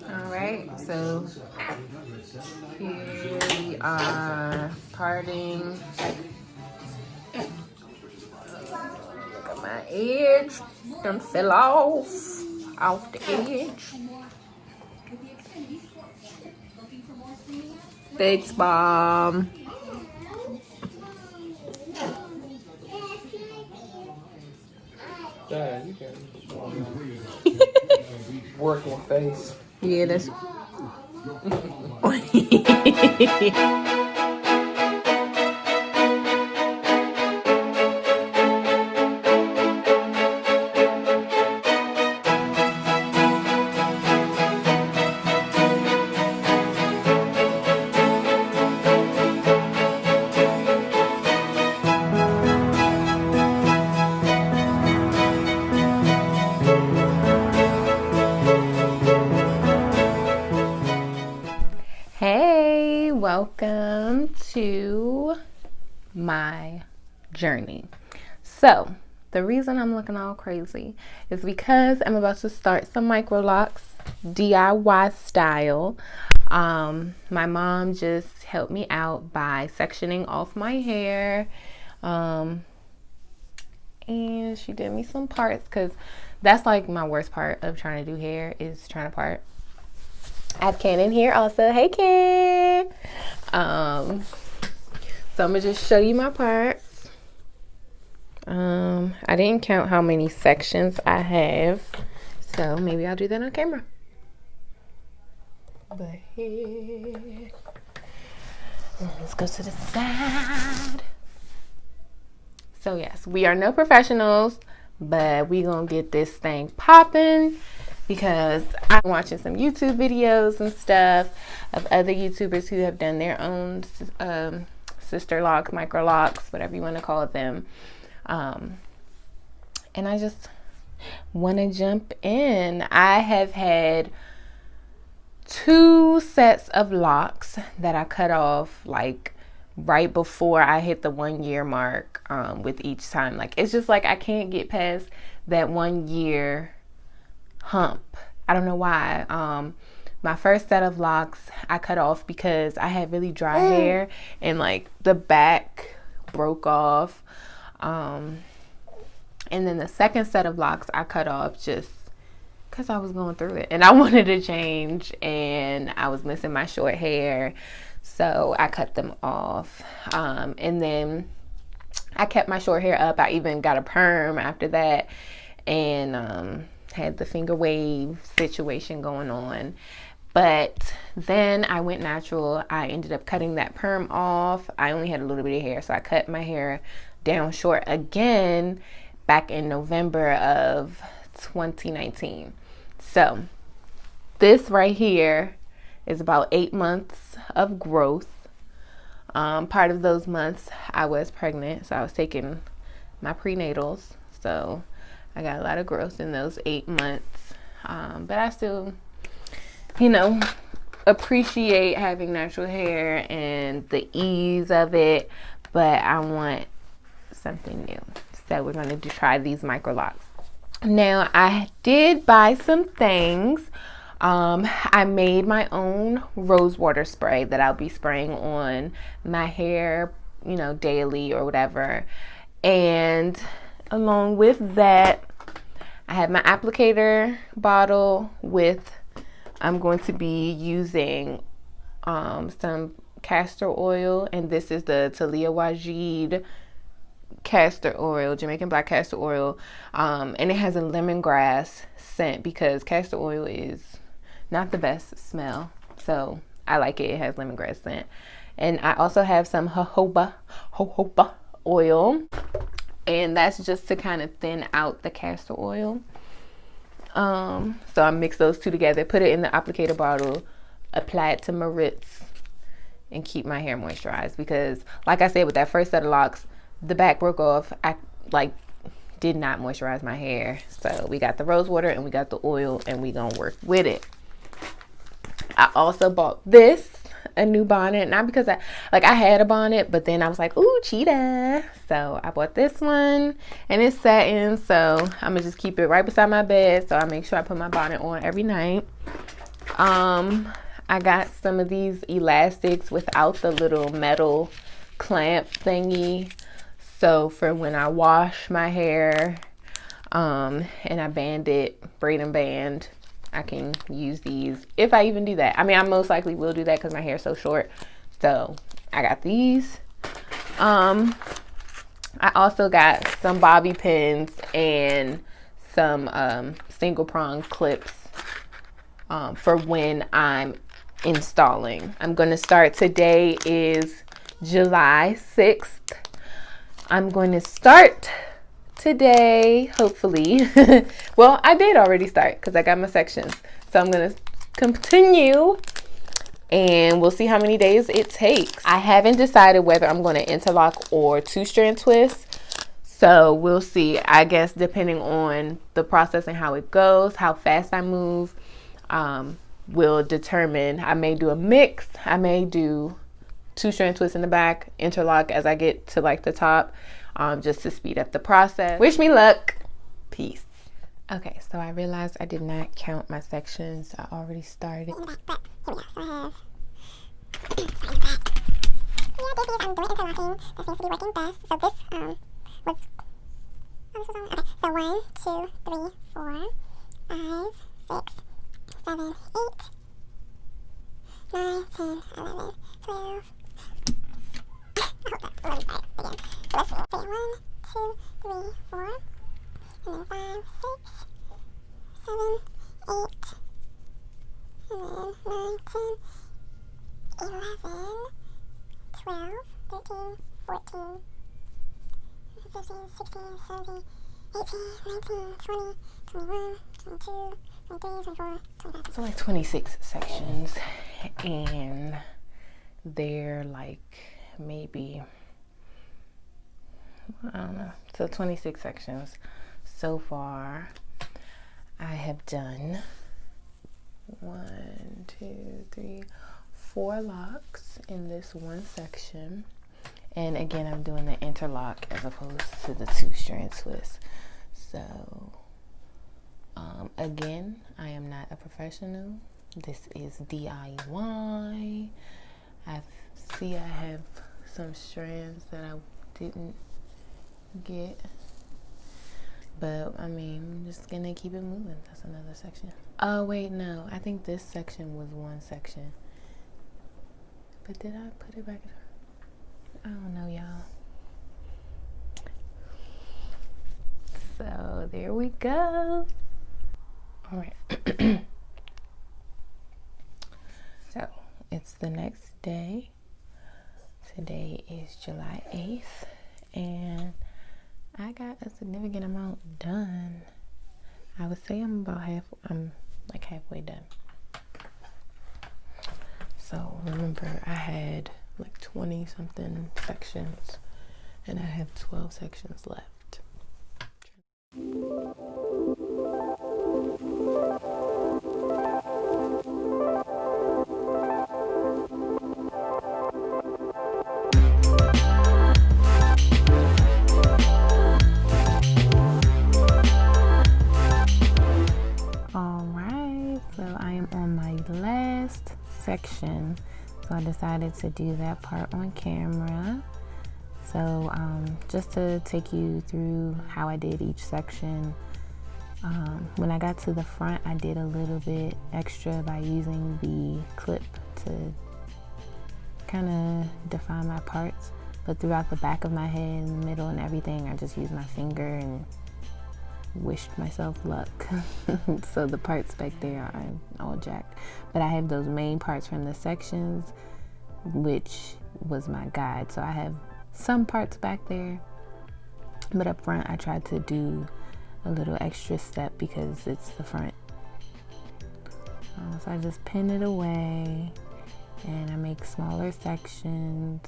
Alright, so here we are parting. Look at my edge. Done fell off the edge. Thanks, Mom. Dad, you can working face. Yeah, that's. Hey, welcome to my journey. So, the reason I'm looking all crazy is because I'm about to start some Microlocs DIY style. My mom just helped me out by sectioning off my hair. And she did me some parts because that's like my worst part of trying to do hair is trying to part. I have Ken in here also. Hey, Ken. So I'm gonna just show you my parts. I didn't count how many sections I have, so maybe I'll do that on camera. But here, let's go to the side. So yes, we are no professionals, but we gonna get this thing popping. Because I'm watching some YouTube videos and stuff of other YouTubers who have done their own sister locks, micro locks, whatever you want to call them. And I just want to jump in. I have had 2 sets of locks that I cut off like right before I hit the 1 year mark with each time. Like it's just like I can't get past that 1 year hump. I don't know why. My first set of locks I cut off because I had really dry hair and like the back broke off. And then the second set of locks I cut off just because I was going through it and I wanted to change and I was missing my short hair, so I cut them off. And then I kept my short hair up. I even got a perm after that and had the finger wave situation going on. But then I went natural. I ended up cutting that perm off. I only had a little bit of hair, so I cut my hair down short again back in November of 2019. So this right here is about 8 months of growth. Part of those months I was pregnant, so I was taking my prenatals. So I got a lot of growth in those 8 months. But I still, appreciate having natural hair and the ease of it. But I want something new. So we're going to try these micro locks. Now, I did buy some things. I made my own rose water spray that I'll be spraying on my hair, daily or whatever. And along with that, I have my applicator bottle with, I'm going to be using some castor oil, and this is the Talia Wajid castor oil, Jamaican black castor oil, and it has a lemongrass scent because castor oil is not the best smell, so I like it. It has lemongrass scent. And I also have some jojoba oil, and that's just to kind of thin out the castor oil. So I mix those two together, put it in the applicator bottle, apply it to my roots, and keep my hair moisturized. Because like I said, with that first set of locks, the back broke off. I did not moisturize my hair. So we got the rose water and we got the oil, and we gonna work with it. I also bought this, a new bonnet, not because I had a bonnet, but then I was like, ooh, cheetah. So I bought this one, and it's satin, so I'm gonna just keep it right beside my bed, so I make sure I put my bonnet on every night. I got some of these elastics without the little metal clamp thingy. So for when I wash my hair, and I band it, braid and band, I can use these if I even do that. I mean, I most likely will do that because my hair is so short. So I got these. I also got some bobby pins and some single prong clips for when I'm installing. I'm going to start. Today is July 6th. I'm going to start today, hopefully. Well, I did already start because I got my sections. So I'm going to continue and we'll see how many days it takes. I haven't decided whether I'm going to interlock or 2-strand twist. So we'll see, I guess, depending on the process and how it goes, how fast I move, will determine. I may do a mix. I may do 2-strand twist in the back, interlock as I get to like the top, just to speed up the process. Wish me luck. Peace. Okay, so I realized I did not count my sections. I already started. But here we go. So I have I'm doing interlocking. That seems to be working best. So this was okay. So 1, 2, 3, 4, 5, 6, 7, 8, 9, 10, 11, 12. Let me start again. So let's say 1, 2, 3, 4, and then 5, 6, 7, 8, and then 9, 10, 11, 12, 13, 14, 15, 16, 17, 18, 19, 20, 21, 22, 23, 24, 25. So like 26 sections, and they're like maybe, I don't know. So 26 sections. So far, I have done 1, 2, 3, 4 locks in this one section. And again, I'm doing the interlock as opposed to the 2-strand twist. So, again, I am not a professional. This is DIY. I have some strands that I didn't get. But, I mean, I'm just going to keep it moving. That's another section. Oh, wait, no. I think this section was one section. But did I put it back? I don't know, y'all. So there we go. All right. So it's the next day. Today is July 8th, and I got a significant amount done. I would say I'm like halfway done. So remember, I had like 20 something sections, and I have 12 sections left. All right, so I am on my last section. So I decided to do that part on camera. So just to take you through how I did each section. When I got to the front, I did a little bit extra by using the clip to kind of define my parts. But throughout the back of my head, in the middle and everything, I just used my finger and wished myself luck. So the parts back there are all jacked. But I have those main parts from the sections, which was my guide. So I have some parts back there, but up front I tried to do a little extra step because it's the front. So I just pin it away and I make smaller sections.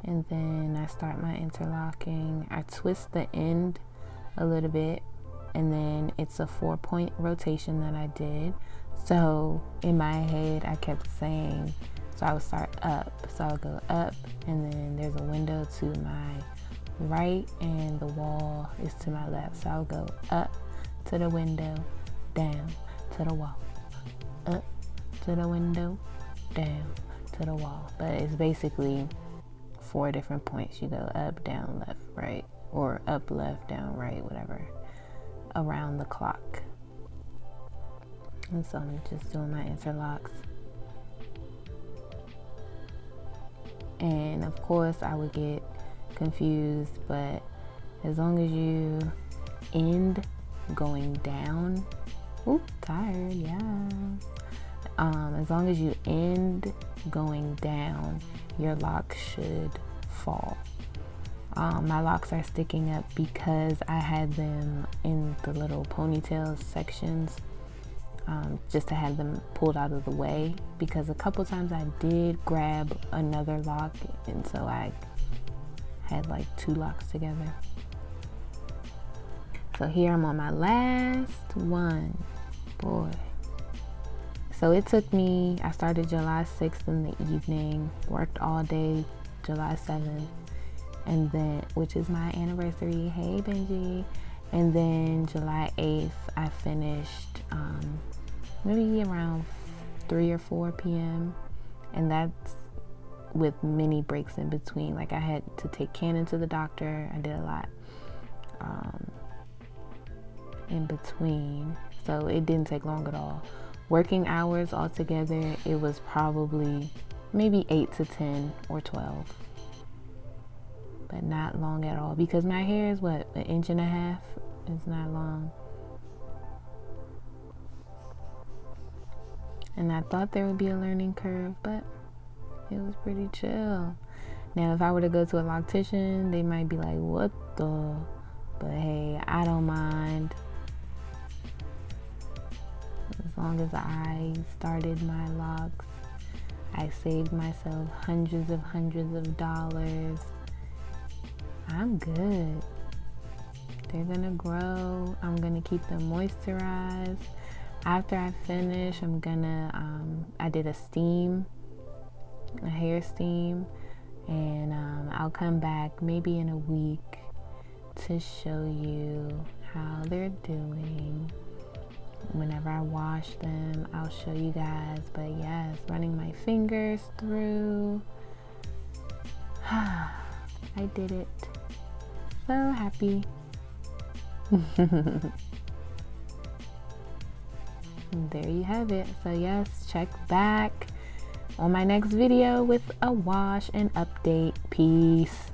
And then I start my interlocking. I twist the end a little bit, and then it's a 4-point rotation that I did. So in my head, I kept saying, so I would start up. So I would go up, and then there's a window to my right and the wall is to my left. So I'll go up to the window, down to the wall, up to the window, down to the wall. But it's basically 4 different points. You go up, down, left, right, or up, left, down, right, whatever, around the clock. And so I'm just doing my interlocks. And of course I would get confused, but as long as you end going down, tired, yeah. As long as you end going down, your lock should fall. My locks are sticking up because I had them in the little ponytail sections, just to have them pulled out of the way, because a couple times I did grab another lock, and so I had like 2 locks together. So here I'm on my last one, boy. So it took me, I started July 6th in the evening, worked all day July 7th, and then, which is my anniversary, hey Benji, and then July 8th I finished maybe around 3 or 4 p.m. and that's with many breaks in between. Like I had to take Cannon to the doctor. I did a lot in between, so it didn't take long at all. Working hours altogether, it was probably maybe 8 to 10 or 12, but not long at all, because my hair is what, 1.5 inches? It's not long. And I thought there would be a learning curve, but it was pretty chill. Now, if I were to go to a loctician, they might be like, what the? But hey, I don't mind. As long as I started my locks, I saved myself hundreds of dollars. I'm good. They're gonna grow. I'm gonna keep them moisturized. After I finish, I'm gonna, I did a hair steam, and I'll come back maybe in a week to show you how they're doing. Whenever I wash them, I'll show you guys. But yes, running my fingers through. I did it. So happy. There you have it. So yes, check back on my next video with a wash and update. Peace.